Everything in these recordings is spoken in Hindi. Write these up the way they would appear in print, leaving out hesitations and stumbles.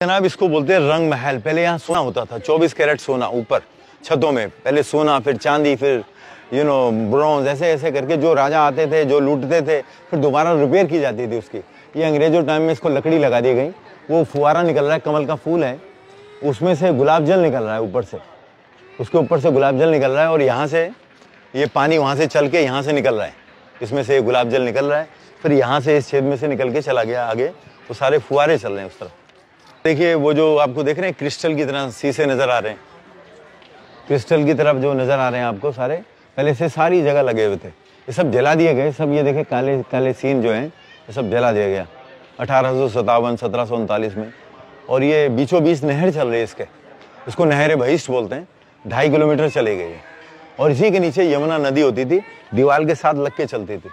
जनाब इसको बोलते हैं रंग महल। पहले यहाँ सोना होता था, 24 कैरेट सोना ऊपर छतों में, पहले सोना, फिर चांदी, फिर ब्रॉन्ज, ऐसे ऐसे करके जो राजा आते थे, जो लूटते थे, फिर दोबारा रिपेयर की जाती थी उसकी। ये अंग्रेजों टाइम में इसको लकड़ी लगा दी गई। वो फुहारा निकल रहा है, कमल का फूल है, उसमें से गुलाब जल निकल रहा है ऊपर से, उसके ऊपर से गुलाब जल निकल रहा है, और यहाँ से ये पानी वहाँ से चल के यहाँ से निकल रहा है, इसमें से गुलाब जल निकल रहा है, फिर यहाँ से इस छेद में से निकल के चला गया आगे, तो सारे फुहारे चल रहे हैं उस तरफ। देखिए वो जो आपको देख रहे हैं क्रिस्टल की तरह शीशे नज़र आ रहे हैं, क्रिस्टल की तरफ जो नज़र आ रहे हैं आपको सारे, पहले से सारी जगह लगे हुए थे, ये सब जला दिए गए सब। ये देखे काले काले सीन जो हैं ये सब जला दिया गया 1857 1739 में। और ये बीचों बीच नहर चल रही है इसको नहर बहिष्ट बोलते हैं, 2.5 किलोमीटर चले गए। और इसी के नीचे यमुना नदी होती थी, दीवार के साथ लग के चलती थी।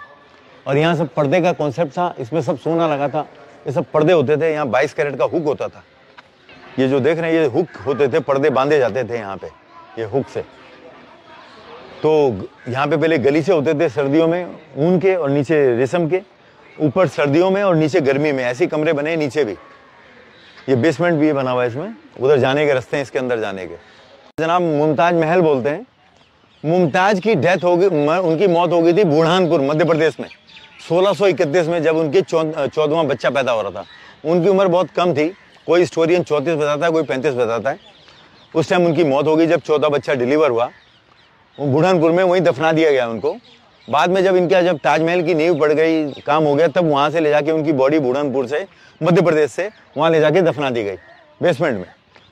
और यहाँ सब पर्दे का कॉन्सेप्ट था, इसमें सब सोना लगा था, ये सब पर्दे होते थे। यहाँ 22 कैरेट का हुक होता था, ये जो देख रहे हैं ये हुक होते थे, पर्दे बांधे जाते थे यहाँ पे ये हुक से। तो यहाँ पे पहले गलीचे होते थे सर्दियों में ऊन के, और नीचे रेशम के, ऊपर सर्दियों में और नीचे गर्मी में, ऐसे कमरे बने नीचे भी। ये बेसमेंट भी बना हुआ है इसमें, उधर जाने के रास्ते हैं इसके अंदर जाने के। जनाब मुमताज महल बोलते हैं। मुमताज की डेथ हो गई, उनकी मौत हो गई थी बुरहानपुर मध्य प्रदेश में 1631 में, जब उनके 14वां बच्चा पैदा हो रहा था। उनकी उम्र बहुत कम थी, कोई हिस्टोरियन 34 बताता है, कोई 35 बताता है। उस टाइम उनकी मौत हो गई जब 14 बच्चा डिलीवर हुआ, वो बुरहानपुर में वहीं दफना दिया गया उनको। बाद में जब ताजमहल की नींव पड़ गई, काम हो गया, तब वहाँ से ले जाके उनकी बॉडी बुरहानपुर से, मध्य प्रदेश से वहाँ ले जाके दफना दी गई बेसमेंट में।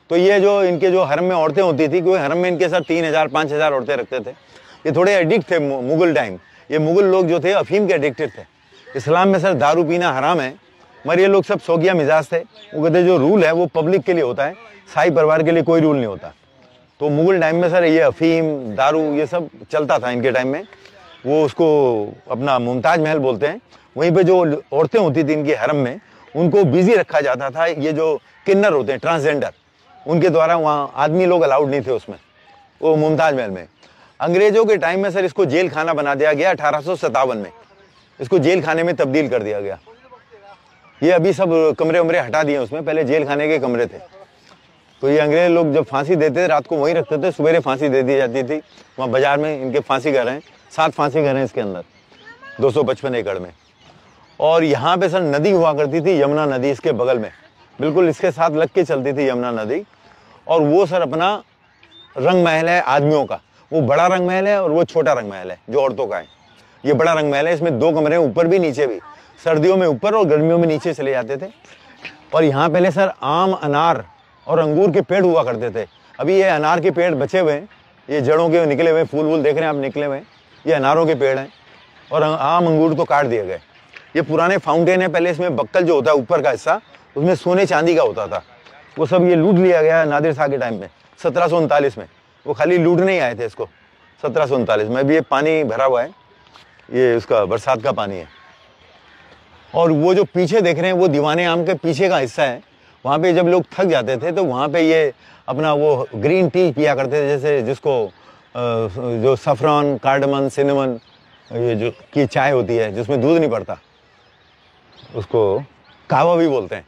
तो ये जो इनके जो हरम में औरतें होती थी, क्योंकि हरम में इनके साथ 3000 5000 औरतें रखते थे। ये थोड़े एडिक्ट थे मुगल टाइम, ये मुगल लोग जो थे अफीम के एडिक्टेड थे। इस्लाम में सर दारू पीना हराम है, मगर ये लोग सब शौकिया मिजाज थे। वो कहते जो रूल है वो पब्लिक के लिए होता है, शाही परिवार के लिए कोई रूल नहीं होता। तो मुगल टाइम में सर ये अफीम दारू ये सब चलता था इनके टाइम में। वो उसको अपना मुमताज महल बोलते हैं। वहीं पे जो औरतें होती थी इनके हरम में, उनको बिजी रखा जाता था। ये जो किन्नर होते हैं ट्रांसजेंडर, उनके द्वारा वहाँ आदमी लोग अलाउड नहीं थे उसमें, वो मुमताज महल में। अंग्रेजों के टाइम में सर इसको जेल खाना बना दिया गया 1857 में, इसको जेल खाने में तब्दील कर दिया गया। ये अभी सब कमरे वमरे हटा दिए उसमें, पहले जेल खाने के कमरे थे। तो ये अंग्रेज लोग जब फांसी देते थे रात को वहीं रखते थे, सवेरे फांसी दे दी जाती थी। वहाँ बाजार में इनके फांसी घर हैं, 7 फांसी घर हैं इसके अंदर 255 एकड़ में। और यहाँ पे सर नदी हुआ करती थी, यमुना नदी इसके बगल में, बिल्कुल इसके साथ लग के चलती थी यमुना नदी। और वो सर अपना रंग महल है आदमियों का, वो बड़ा रंग महल है और वो छोटा रंग महल है जो औरतों का है। ये बड़ा रंग महल है, इसमें 2 कमरे हैं, ऊपर भी नीचे भी, सर्दियों में ऊपर और गर्मियों में नीचे चले जाते थे। और यहाँ पहले सर आम, अनार और अंगूर के पेड़ हुआ करते थे। अभी ये अनार के पेड़ बचे हुए हैं, ये जड़ों के निकले हुए फूल वूल देख रहे हैं आप निकले हुए, ये अनारों के पेड़ हैं। और आम अंगूर तो काट दिए गए। ये पुराने फाउंटेन है, पहले इसमें बक्कल जो होता है ऊपर का हिस्सा, उसमें सोने चांदी का होता था, वो सब ये लूट लिया गया नादिर शाह के टाइम में 1739 में। वो खाली लूटने ही आए थे इसको 1739 में। अभी ये पानी भरा हुआ है, ये उसका बरसात का पानी है। और वो जो पीछे देख रहे हैं वो दीवाने आम के पीछे का हिस्सा है। वहाँ पे जब लोग थक जाते थे तो वहाँ पे ये अपना वो ग्रीन टी पिया करते थे, जैसे जिसको जो सफ़रान, कार्डमन, सिनेमन, ये जो की चाय होती है जिसमें दूध नहीं पड़ता, उसको कहवा भी बोलते हैं।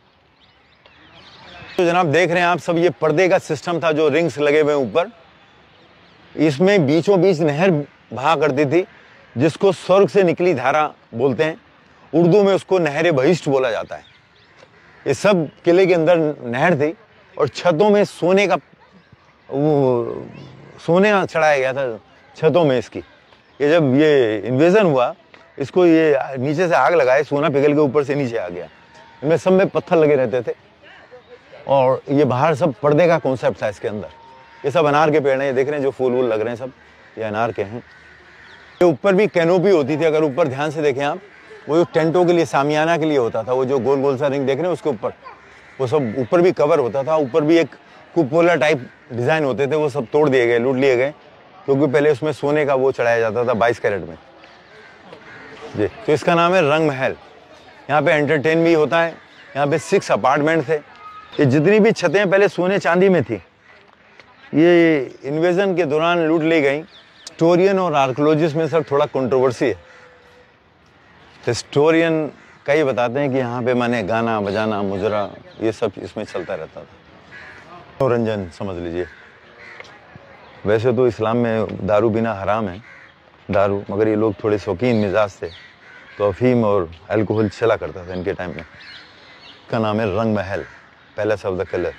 तो जनाब देख रहे हैं आप सब, ये पर्दे का सिस्टम था जो रिंग्स लगे हुए ऊपर। इसमें बीचों बीच नहर बहा करती थी, जिसको स्वर्ग से निकली धारा बोलते हैं। उर्दू में उसको नहर बहिष्ट बोला जाता है। ये सब किले के अंदर नहर थी, और छतों में सोने का वो सोने चढ़ाया गया था छतों में इसकी। ये जब ये इन्वेजन हुआ, इसको ये नीचे से आग लगाए, सोना पिघल के ऊपर से नीचे आ गया। इनमें सब में पत्थर लगे रहते थे। और ये बाहर सब पर्दे का कॉन्सेप्ट था इसके अंदर। ये सब अनार के पेड़ हैं, ये देख रहे हैं जो फूल वूल लग रहे हैं सब, ये अनार के हैं। ये ऊपर भी कैनोपी होती थी, अगर ऊपर ध्यान से देखें आप, वो जो टेंटों के लिए, सामियाना के लिए होता था, वो जो गोल गोल सा रिंग देख रहे हैं उसके ऊपर, वो सब ऊपर भी कवर होता था। ऊपर भी एक कुपोला टाइप डिज़ाइन होते थे, वो सब तोड़ दिए गए, लूट लिए गए, क्योंकि पहले उसमें सोने का वो चढ़ाया जाता था 22 कैरेट में जी। तो इसका नाम है रंग महल। यहाँ पे एंटरटेन भी होता है। यहाँ पे 6 अपार्टमेंट थे। ये जितनी भी छतें पहले सोने चांदी में थी, ये इन्वेजन के दौरान लूट ली गई। हिस्टोरियन और आर्कोलॉजिस्ट में सर थोड़ा कंट्रोवर्सी है। हिस्टोरियन कई बताते हैं कि यहाँ पे माने गाना बजाना मुजरा ये सब इसमें चलता रहता था। मनोरंजन समझ लीजिए। वैसे तो इस्लाम में दारू पीना हराम है, दारू, मगर ये लोग थोड़े शौकीन मिजाज थे तो अफीम और अल्कोहल चला करता था इनके टाइम में। का नाम है रंग महल, पैलेस ऑफ द कलर।